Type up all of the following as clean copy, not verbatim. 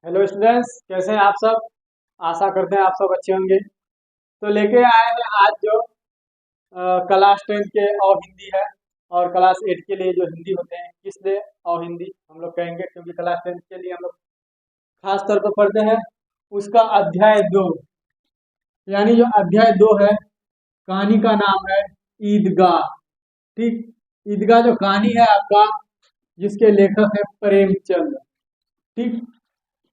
Hello students, कैसे हैं आप सब। आशा करते हैं आप सब अच्छे होंगे। तो लेके आए हैं आज जो क्लास 10 के और हिंदी है, और क्लास 8 के लिए जो हिंदी होते हैं, किस लिए और हिंदी हम लोग कहेंगे, क्योंकि क्लास 10 के लिए हम लोग खास तौर पर पढ़ते हैं उसका अध्याय 2। यानी जो अध्याय 2 है, कहानी का नाम है ईदगाह। ठीक, ईदगाह जो कहानी है आपका, जिसके लेखक है प्रेमचंद। ठीक,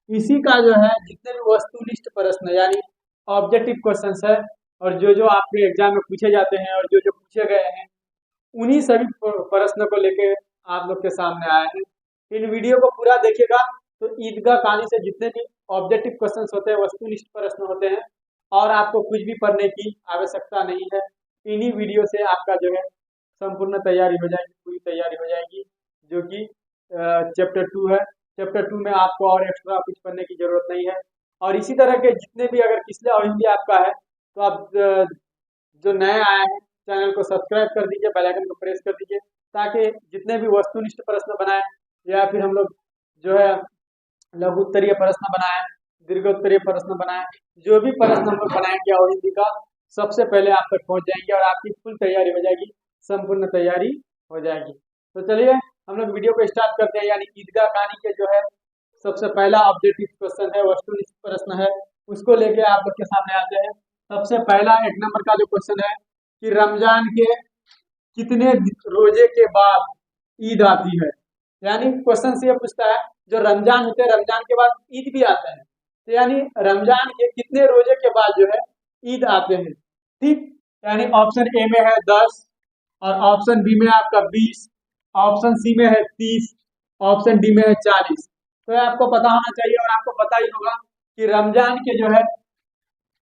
इसी का जो है जितने भी वस्तुनिष्ठ प्रश्न यानी ऑब्जेक्टिव क्वेश्चंस है, और जो जो आपके एग्जाम में पूछे जाते हैं और जो जो पूछे गए हैं, उन्हीं सभी प्रश्न को लेके आप लोग के सामने आए हैं। इन वीडियो को पूरा देखिएगा तो ईदगाह कहानी से जितने भी ऑब्जेक्टिव क्वेश्चंस होते हैं, वस्तुनिष्ठ प्रश्न होते हैं, और आपको कुछ भी पढ़ने की आवश्यकता नहीं है। इन्हीं वीडियो से आपका जो है संपूर्ण तैयारी हो जाएगी, पूरी तैयारी हो जाएगी, जो कि चैप्टर 2 है। चैप्टर 2 में आपको और एक्स्ट्रा कुछ पढ़ने की जरूरत नहीं है। और इसी तरह के जितने भी, अगर पिछले और हिंदी आपका है तो आप जो नए आए हैं चैनल को सब्सक्राइब कर दीजिए, बेल आइकन को प्रेस कर दीजिए, ताकि जितने भी वस्तुनिष्ठ प्रश्न बनाए, या फिर हम लोग जो है लघु उत्तरीय प्रश्न बनाए, दीर्घोत्तरीय प्रश्न बनाए, जो भी प्रश्न हम लोग बनाएंगे और हिंदी का, सबसे पहले आप तक पहुंच जाएंगे और आपकी फुल तैयारी हो जाएगी, संपूर्ण तैयारी हो जाएगी। तो चलिए हम लोग वीडियो को स्टार्ट करते हैं। यानी ईदगाह कहानी के जो है सबसे पहला ऑब्जेक्टिव क्वेश्चन है, वस्तुनिष्ठ प्रश्न है, उसको लेके आप लोग के सामने आते हैं। सबसे पहला 1 नंबर का जो क्वेश्चन है कि रमजान के कितने रोजे के बाद ईद आती है। यानी क्वेश्चन से ये पूछता है, जो रमजान होते हैं, रमजान के बाद ईद भी आता है, तो यानी रमजान के कितने रोजे के बाद जो है ईद आते हैं। ठीक, यानी ऑप्शन ए में है 10, और ऑप्शन बी में आपका 20, ऑप्शन सी में है 30, ऑप्शन डी में है 40। तो ये आपको पता होना चाहिए, और आपको पता ही होगा कि रमजान के जो है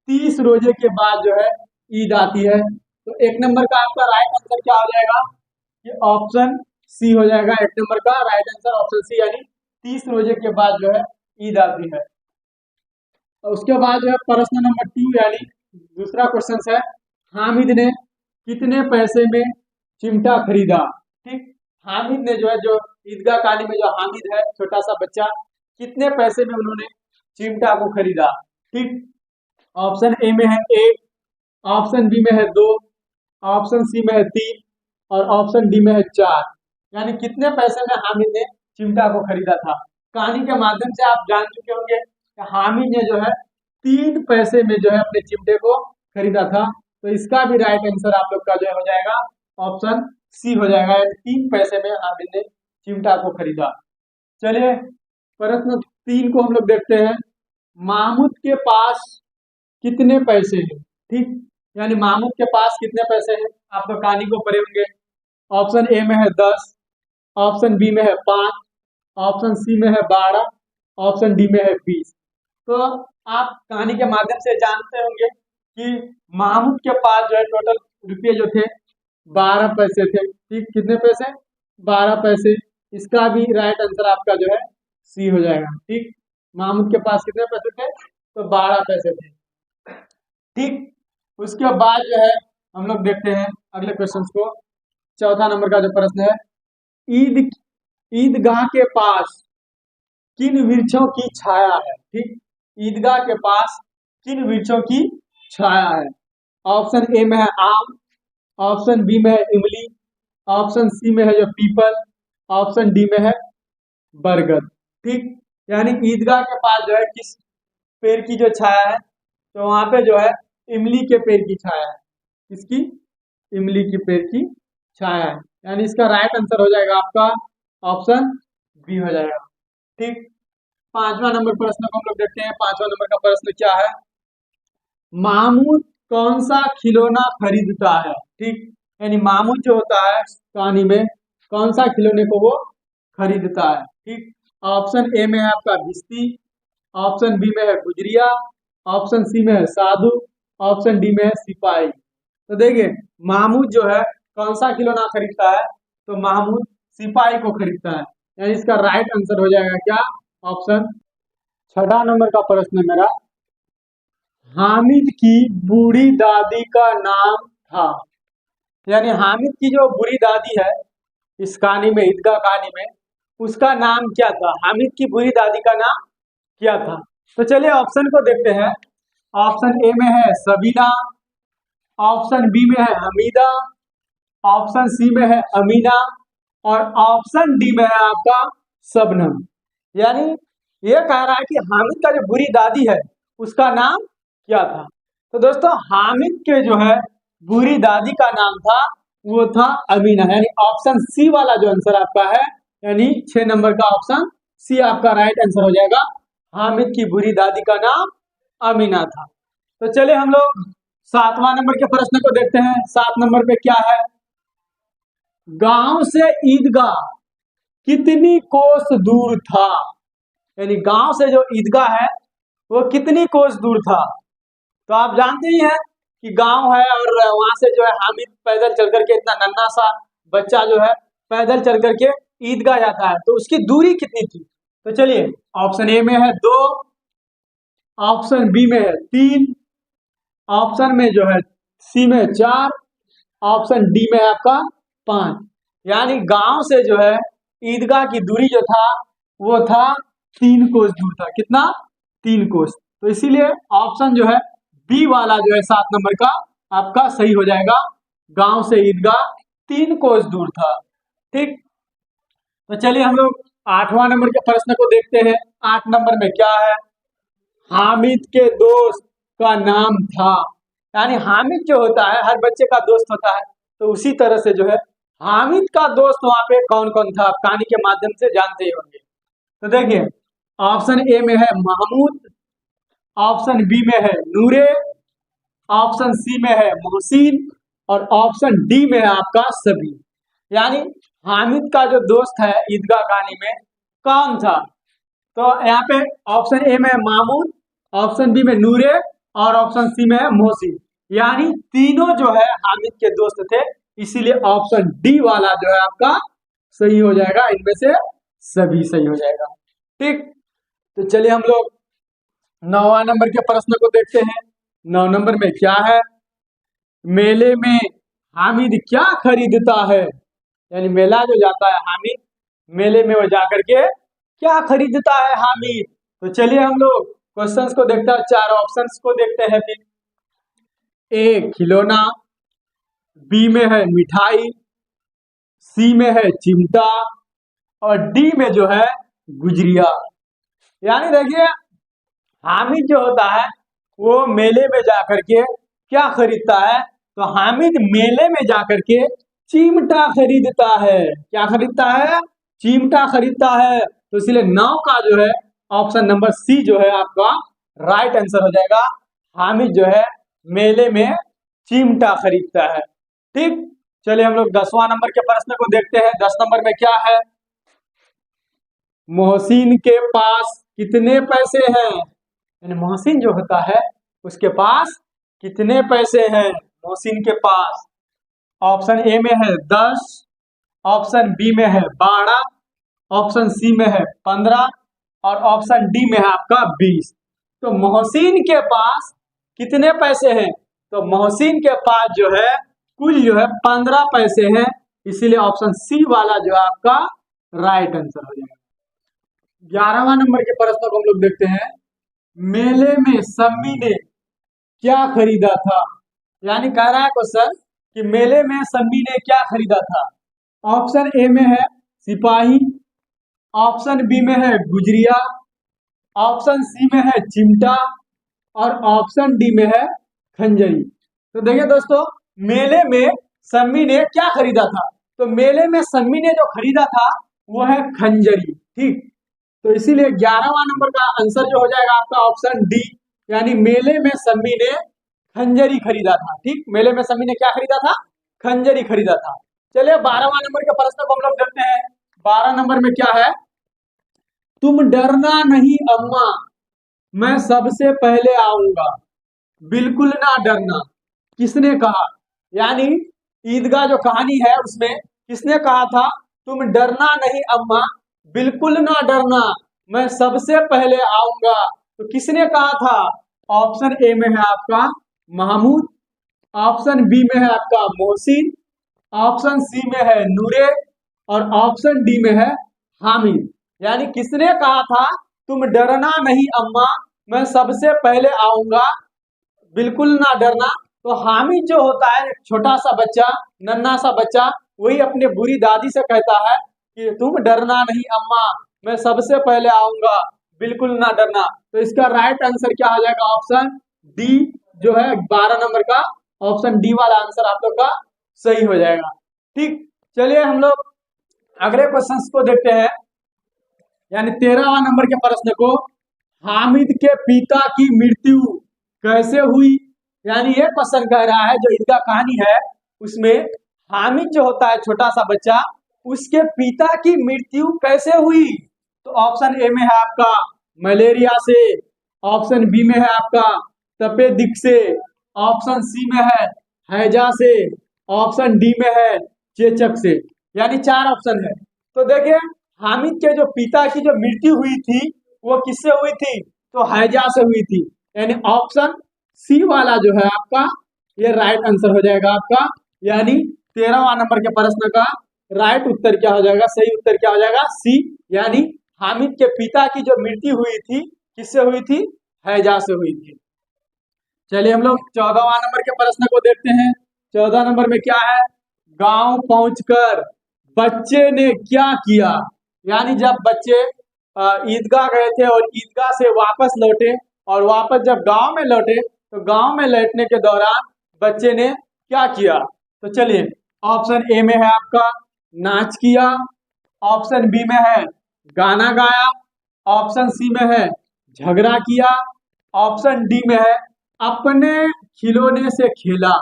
30 रोजे के बाद जो है ईद आती है। तो 1 नंबर का आपका राइट आंसर क्या हो जाएगा, कि ऑप्शन सी हो जाएगा। 1 नंबर का राइट आंसर ऑप्शन सी, यानी 30 रोजे के बाद जो है ईद आती है। और उसके बाद जो है प्रश्न नंबर 2, यानी दूसरा क्वेश्चन है, हामिद ने कितने पैसे में चिमटा खरीदा। ठीक, हामिद ने जो है, जो ईदगाह कहानी में जो हामिद है, छोटा सा बच्चा, कितने पैसे में उन्होंने चिमटा को खरीदा। ठीक, ऑप्शन ए में है 1, ऑप्शन बी में है 2, ऑप्शन सी में है 3, और ऑप्शन डी में है 4। यानी कितने पैसे में हामिद ने चिमटा को खरीदा था। कहानी के माध्यम से आप जान चुके होंगे कि हामिद ने जो है 3 पैसे में जो है अपने चिमटे को खरीदा था। तो इसका भी राइट आंसर आप लोग का जो है हो जाएगा ऑप्शन सी हो जाएगा, यानी 3 पैसे में हामिद ने चिमटा को खरीदा। चलिए प्रश्न 3 को हम लोग देखते हैं। महमूद के पास कितने पैसे हैं। ठीक, यानी महमूद के पास कितने पैसे हैं, आप तो कहानी को पढ़े होंगे। ऑप्शन ए में है 10, ऑप्शन बी में है 5, ऑप्शन सी में है 12, ऑप्शन डी में है 20। तो आप कहानी के माध्यम से जानते होंगे कि महमूद के पास जो है टोटल रुपये जो थे 12 पैसे थे। ठीक, कितने पैसे, 12 पैसे। इसका भी राइट आंसर आपका जो है सी हो जाएगा। ठीक, महमूद के पास कितने पैसे थे, तो 12 पैसे थे। ठीक, उसके बाद जो है हम लोग देखते हैं अगले क्वेश्चन को। चौथा नंबर का जो प्रश्न है, ईद ईदगाह के पास किन वृक्षों की छाया है। ठीक, ईदगाह के पास किन वृक्षों की छाया है। ऑप्शन ए में है आम, ऑप्शन बी में है इमली, ऑप्शन सी में है जो पीपल, ऑप्शन डी में है बरगद। ठीक, यानी ईदगाह के पास जो है किस पेड़ की जो छाया है, तो वहां पे जो है इमली के पेड़ की छाया है। किसकी, इमली की पेड़ की छाया है। यानी इसका राइट आंसर हो जाएगा आपका ऑप्शन बी हो जाएगा। ठीक, 5वां नंबर प्रश्न को हम लोग देखते हैं। 5वां नंबर का प्रश्न क्या है, महमूद कौन सा खिलौना खरीदता है। ठीक, यानी महमूद जो होता है कहानी में, कौन सा खिलौने को वो खरीदता है। ठीक, ऑप्शन ए में है आपका भिश्ती, ऑप्शन बी में है गुजरिया, ऑप्शन सी में है साधु, ऑप्शन डी में है सिपाही। तो देखिए महमूद जो है कौन सा खिलौना खरीदता है, तो महमूद सिपाही को खरीदता है। यानी इसका राइट आंसर हो जाएगा क्या, ऑप्शन। 6वां नंबर का प्रश्न है मेरा, हामिद की बूढ़ी दादी का नाम था। यानी हामिद की जो बूढ़ी दादी है इस कहानी में, ईदगाह कहानी में, उसका नाम क्या था। हामिद की बूढ़ी दादी का नाम किया था। तो चलिए ऑप्शन को देखते हैं। ऑप्शन ए में है सबीना, ऑप्शन बी में है हमीदा, ऑप्शन सी में है अमीना और ऑप्शन डी में है आपका शबनम। यानी ये कह रहा है कि हामिद का जो बुरी दादी है उसका नाम क्या था। तो दोस्तों हामिद के जो है बुरी दादी का नाम था, वो था अमीना। यानी ऑप्शन सी वाला जो आंसर आपका है, यानी 6 नंबर का ऑप्शन सी आपका राइट आंसर हो जाएगा। हामिद की बुरी दादी का नाम अमीना था। तो चलिए हम लोग 7वां नंबर के प्रश्न को देखते हैं। 7 नंबर पे क्या है, गांव से ईदगाह कितनी कोस दूर था। यानी गांव से जो ईदगाह है वो कितनी कोस दूर था। तो आप जानते ही हैं कि गांव है और वहां से जो है हामिद पैदल चल करके, इतना नन्हा सा बच्चा जो है पैदल चल करके ईदगाह जाता है, तो उसकी दूरी कितनी थी। तो चलिए ऑप्शन ए में है 2, ऑप्शन बी में है 3, ऑप्शन में जो है सी में 4, ऑप्शन डी में आपका 5। यानी गांव से जो है ईदगाह की दूरी जो था वो था 3 कोस दूर था। कितना, 3 कोस। तो इसीलिए ऑप्शन जो है बी वाला जो है 7 नंबर का आपका सही हो जाएगा। गांव से ईदगाह 3 कोस दूर था। ठीक, तो चलिए हम लोग 8वां नंबर के प्रश्न को देखते हैं। 8 नंबर में क्या है, हामिद के दोस्त का नाम था। यानी हामिद जो होता है हर बच्चे का दोस्त होता है, तो उसी तरह से जो है हामिद का दोस्त वहां पे कौन कौन था, आप कहानी के माध्यम से जानते ही होंगे। तो देखिए ऑप्शन ए में है महमूद, ऑप्शन बी में है नूरे, ऑप्शन सी में है मोहसिन और ऑप्शन डी में है आपका सभी। यानी हामिद का जो दोस्त है ईदगाह कहानी में कौन था। तो यहाँ पे ऑप्शन ए में है महमूद, ऑप्शन बी में नूरे और ऑप्शन सी में है मोहसिन। यानी तीनों जो है हामिद के दोस्त थे, इसीलिए ऑप्शन डी वाला जो है आपका सही हो जाएगा। इनमें से सभी सही हो जाएगा। ठीक, तो चलिए हम लोग 9वां नंबर के प्रश्न को देखते हैं। 9 नंबर में क्या है, मेले में हामिद क्या खरीदता है। यानी मेला जो जाता है हामिद, मेले में वो जाकर के क्या खरीदता है हामिद। तो चलिए हम लोग क्वेश्चंस को देखते हैं, 4 ऑप्शंस को देखते हैं। फिर ए खिलौना, बी में है मिठाई, सी में है चिमटा और डी में जो है गुजरिया। यानी देखिए हामिद जो होता है वो मेले में जाकर के क्या खरीदता है, तो हामिद मेले में जाकर के चिमटा खरीदता है। क्या खरीदता है, चिमटा खरीदता है। तो इसलिए 9 का जो है ऑप्शन नंबर सी जो है आपका राइट आंसर हो जाएगा। हामिद जो है मेले में चिमटा खरीदता है। ठीक, चलिए हम लोग 10वां नंबर के प्रश्न को देखते हैं। 10 नंबर में क्या है, मोहसिन के पास कितने पैसे हैं। यानी मोहसिन जो होता है उसके पास कितने पैसे हैं मोहसिन के पास। ऑप्शन ए में है 10, ऑप्शन बी में है 12, ऑप्शन सी में है 15 और ऑप्शन डी में है आपका 20। तो मोहसिन के पास कितने पैसे हैं, तो मोहसिन के पास जो है कुल जो है 15 पैसे हैं। इसीलिए ऑप्शन सी वाला जो है आपका राइट आंसर हो जाएगा। 11वां नंबर के प्रश्न को हम लोग देखते हैं। मेले में सम्मी ने क्या खरीदा था। यानी कह रहा है क्वेश्चन कि मेले में सम्मी ने क्या खरीदा था। ऑप्शन ए में है सिपाही, ऑप्शन बी में है गुजरिया, ऑप्शन सी में है चिमटा और ऑप्शन डी में है खंजरी। तो देखिए दोस्तों मेले में सम्मी ने क्या खरीदा था, तो मेले में सम्मी ने जो खरीदा था वो है खंजरी। ठीक, तो इसीलिए 11वां नंबर का आंसर जो हो जाएगा आपका ऑप्शन डी। यानी मेले में सम्मी ने खंजरी खरीदा था। ठीक, मेले में सम्मी ने क्या खरीदा था, खंजरी खरीदा था। चलिए 12वां नंबर के प्रश्न को हम लोग देखते हैं। 12 नंबर में क्या है, तुम डरना नहीं अम्मा, मैं सबसे पहले आऊंगा, बिल्कुल ना डरना, किसने कहा। यानी ईदगाह जो कहानी है उसमें किसने कहा था, तुम डरना नहीं अम्मा, बिल्कुल ना डरना, मैं सबसे पहले आऊंगा। तो किसने कहा था, ऑप्शन ए में है आपका महमूद, ऑप्शन बी में है आपका मोहसिन, ऑप्शन सी में है नूरे और ऑप्शन डी में है हामिद। यानी किसने कहा था तुम डरना नहीं अम्मा, मैं सबसे पहले आऊंगा, बिल्कुल ना डरना। तो हामिद जो होता है एक छोटा सा बच्चा, नन्हा सा बच्चा, वही अपने बुरी दादी से कहता है कि तुम डरना नहीं अम्मा, मैं सबसे पहले आऊंगा, बिल्कुल ना डरना। तो इसका राइट आंसर क्या हो जाएगा? ऑप्शन डी जो है 12 नंबर का, ऑप्शन डी वाला आंसर आप लोग का सही हो जाएगा। ठीक, चलिए हम लोग अगले क्वेश्चन को देखते हैं, यानी 13वां नंबर के प्रश्न को। हामिद के पिता की मृत्यु कैसे हुई? यानी ये क्वेश्चन कह रहा है, जो ईदगाह कहानी है उसमें हामिद जो होता है छोटा सा बच्चा, उसके पिता की मृत्यु कैसे हुई? तो ऑप्शन ए में है आपका मलेरिया से, ऑप्शन बी में है आपका तपेदिक से, ऑप्शन सी में है हैजा से, ऑप्शन डी में है चेचक से। यानी 4 ऑप्शन है। तो देखिए हामिद के जो पिता की जो मृत्यु हुई थी वो किससे हुई थी? तो हैजा से हुई थी। यानी ऑप्शन सी वाला जो है आपका ये राइट आंसर हो जाएगा आपका। यानी 13वां नंबर के प्रश्न का राइट उत्तर क्या हो जाएगा? सही उत्तर क्या हो जाएगा? सी। यानी हामिद के पिता की जो मृत्यु हुई थी किससे हुई थी? हैजा से हुई थी। चलिए हम लोग 14वां नंबर के प्रश्न को देखते हैं। 14 नंबर में क्या है? गांव पहुंचकर बच्चे ने क्या किया? यानी जब बच्चे ईदगाह गए थे और ईदगाह से वापस लौटे, और वापस जब गांव में लौटे तो गांव में लौटने के दौरान बच्चे ने क्या किया? तो चलिए ऑप्शन ए में है आपका नाच किया, ऑप्शन बी में है गाना गाया, ऑप्शन सी में है झगड़ा किया, ऑप्शन डी में है अपने खिलौने से खेला।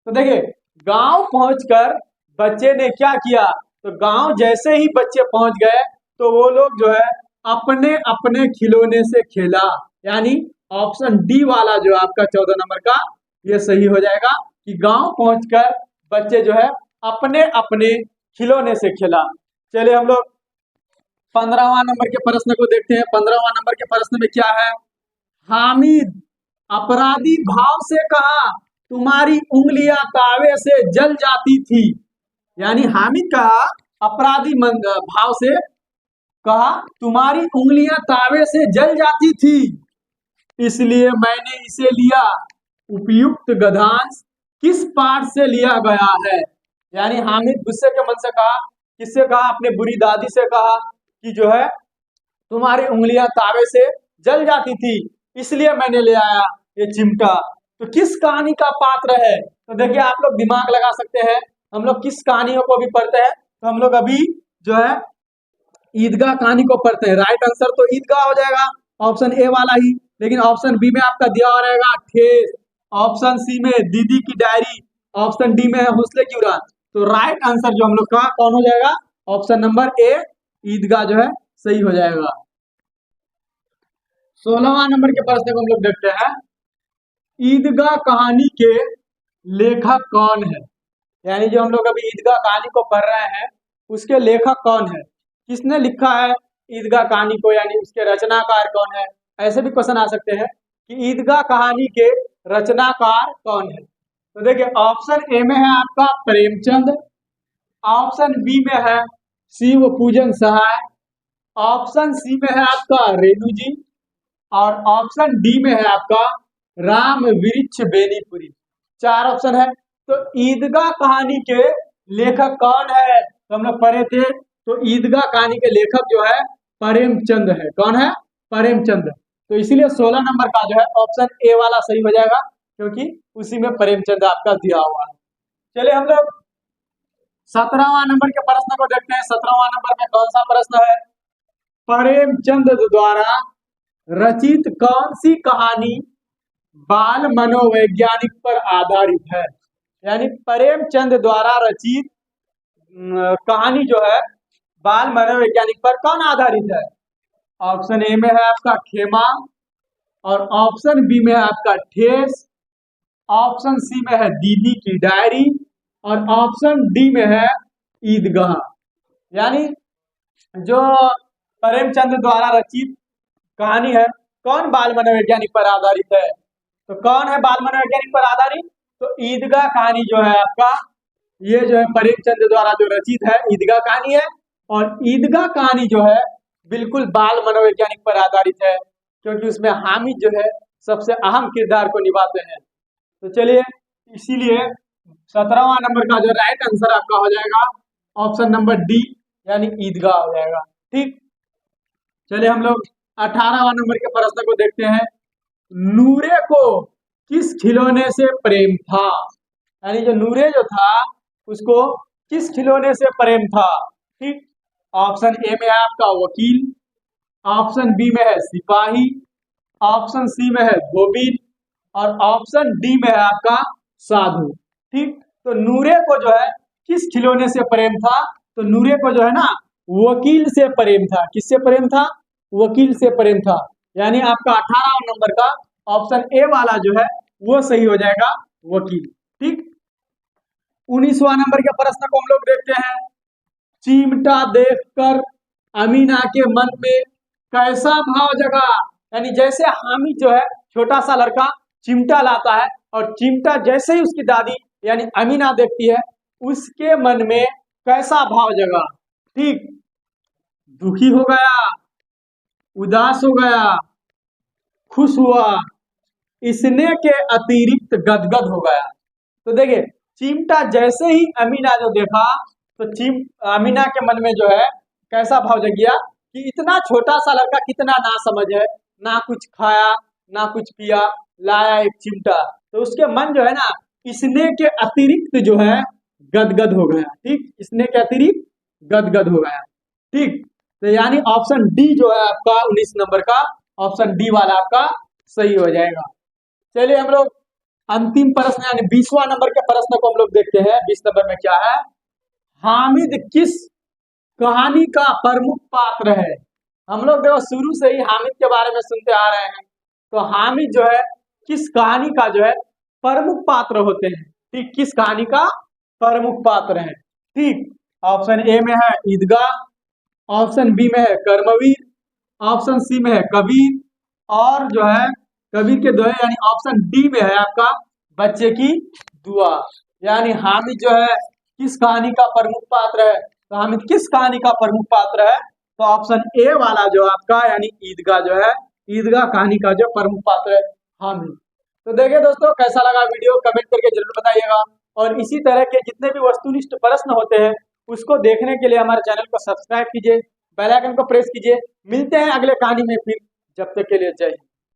तो देखिए गांव पहुंचकर बच्चे ने क्या किया? तो गांव जैसे ही बच्चे पहुंच गए तो वो लोग जो है अपने अपने खिलौने से खेला। यानी ऑप्शन डी वाला जो आपका 14 नंबर का ये सही हो जाएगा कि गांव पहुंचकर बच्चे जो है अपने अपने खिलौने से खेला। चलिए हम लोग 15वां नंबर के प्रश्न को देखते हैं। 15वां नंबर के प्रश्न में क्या है? हामिद अपराधी भाव से कहा तुम्हारी उंगलियां तावे से जल जाती थी। यानी हामिद का अपराधी भाव से कहा तुम्हारी उंगलियां तावे से जल जाती थी, इसलिए मैंने इसे लिया। उपयुक्त गद्यांश किस पाठ से लिया गया है? यानी हामिद गुस्से के मन से कहा, किससे कहा? अपने बुरी दादी से कहा कि जो है तुम्हारी उंगलियां तावे से जल जाती थी, इसलिए मैंने ले आया ये चिमटा। तो किस कहानी का पात्र है? तो देखिए आप लोग दिमाग लगा सकते हैं, हम लोग किस कहानियों को भी पढ़ते हैं, तो हम लोग अभी जो है ईदगाह कहानी को पढ़ते हैं। राइट आंसर तो ईदगाह हो जाएगा, ऑप्शन ए वाला ही। लेकिन ऑप्शन बी में आपका दिया हो रहेगा ठेस, ऑप्शन सी में दीदी की डायरी, ऑप्शन डी में है हौसले की उड़ान। तो राइट आंसर जो हम लोग का कौन हो जाएगा? ऑप्शन नंबर ए ईदगाह जो है सही हो जाएगा। 16वां नंबर के प्रश्न को हम लोग देखते हैं। ईदगाह कहानी के लेखक कौन है? यानी जो हम लोग अभी ईदगाह कहानी को पढ़ रहे हैं उसके लेखक कौन है? किसने लिखा है ईदगाह कहानी को? यानी उसके रचनाकार कौन है? ऐसे भी क्वेश्चन आ सकते हैं कि ईदगाह कहानी के रचनाकार कौन है। तो देखिए ऑप्शन ए में है आपका प्रेमचंद, ऑप्शन बी में है शिव पूजन सहाय, ऑप्शन सी में है आपका रेणु जी, और ऑप्शन डी में है आपका राम वृक्ष बेनीपुरी। 4 ऑप्शन है। तो ईदगाह कहानी के लेखक कौन है? तो हम लोग पढ़े थे, तो ईदगाह कहानी के लेखक जो है प्रेमचंद है। कौन है? प्रेमचंद। तो इसीलिए 16 नंबर का जो है ऑप्शन ए वाला सही हो जाएगा, क्योंकि उसी में प्रेमचंद आपका दिया हुआ है। चलिए हम लोग 17वां नंबर के प्रश्न को देखते हैं। 17वां नंबर में कौन सा प्रश्न है? प्रेमचंद द्वारा रचित कौन सी कहानी बाल मनोवैज्ञानिक पर आधारित है? यानी प्रेमचंद द्वारा रचित कहानी जो है बाल मनोवैज्ञानिक पर कौन आधारित है? ऑप्शन ए में है आपका खेमा, और ऑप्शन बी में है आपका ठेस, ऑप्शन सी में है दीदी की डायरी, और ऑप्शन डी में है ईदगाह। यानी जो प्रेमचंद द्वारा रचित कहानी है कौन बाल मनोवैज्ञानिक पर आधारित है? तो कौन है बाल मनोवैज्ञानिक पर आधारित? तो ईदगाह कहानी जो है आपका, ये जो है प्रेमचंद द्वारा जो रचित है ईदगाह कहानी है। और ईदगाह कहानी जो है बिल्कुल बाल मनोवैज्ञानिक पर आधारित है, क्योंकि उसमें हामिद जो है सबसे अहम किरदार को निभाते हैं। तो चलिए, इसीलिए 17वां नंबर का जो राइट आंसर आपका हो जाएगा ऑप्शन नंबर डी, यानी ईदगाह हो जाएगा। ठीक, चलिए हम लोग 18वां नंबर के प्रश्न को देखते हैं। नूरे को किस खिलौने से प्रेम था? यानी जो नूरे जो था उसको किस खिलौने से प्रेम था? ठीक, ऑप्शन ए में है आपका वकील, ऑप्शन बी में है सिपाही, ऑप्शन सी में है धोबी, और ऑप्शन डी में है आपका साधु। ठीक, तो नूरे को जो है किस खिलौने से प्रेम था? तो नूरे को जो है ना वकील से प्रेम था। किससे प्रेम था? वकील से प्रेम था। यानी आपका 18वां नंबर का ऑप्शन ए वाला जो है वो सही हो जाएगा, वकील। ठीक, 19वां नंबर के प्रश्न को हम लोग देखते हैं। चिमटा देखकर अमीना के मन में कैसा भाव जगा? यानी जैसे हामिद जो है छोटा सा लड़का चिमटा लाता है, और चिमटा जैसे ही उसकी दादी यानी अमीना देखती है, उसके मन में कैसा भाव जगा? ठीक, दुखी हो गया, उदास हो गया, खुश हुआ, इसने के अतिरिक्त गदगद हो गया। तो देखिए, चिमटा जैसे ही अमीना जो देखा, तो अमीना के मन में जो है कैसा भाव जग गया कि इतना छोटा सा लड़का कितना ना समझ है, ना कुछ खाया ना कुछ पिया, लाया एक चिमटा, तो उसके मन जो है ना इसने के अतिरिक्त जो है गदगद हो गया। ठीक, इसने के अतिरिक्त गदगद हो गया। ठीक, तो यानी ऑप्शन डी जो है आपका 19 नंबर का ऑप्शन डी वाला आपका सही हो जाएगा। चलिए हम लोग अंतिम प्रश्न यानी 20वां नंबर के प्रश्न को हम लोग देखते हैं। 20 नंबर में क्या है? हामिद किस कहानी का प्रमुख पात्र है? हम लोग देखो शुरू से ही हामिद के बारे में सुनते आ रहे हैं, तो हामिद जो है किस कहानी का जो है प्रमुख पात्र होते हैं? ठीक, किस कहानी का प्रमुख पात्र है? ठीक, ऑप्शन ए में है ईदगाह, ऑप्शन बी में है कर्मवीर, ऑप्शन सी में है कबीर, और जो है कबीर के दोहे यानी ऑप्शन डी में है आपका बच्चे की दुआ। यानी हामिद जो है किस कहानी का प्रमुख पात्र है? तो हामिद किस कहानी का प्रमुख पात्र है? तो ऑप्शन ए वाला जो आपका यानी ईदगाह जो है, ईदगाह कहानी का जो प्रमुख पात्र है हामिद। तो देखिए दोस्तों, कैसा लगा वीडियो कमेंट करके जरूर बताइएगा, और इसी तरह के जितने भी वस्तुनिष्ठ प्रश्न होते हैं उसको देखने के लिए हमारे चैनल को सब्सक्राइब कीजिए, बेल आइकन को प्रेस कीजिए। मिलते हैं अगले कहानी में फिर, जब तक के लिए जय हिंद।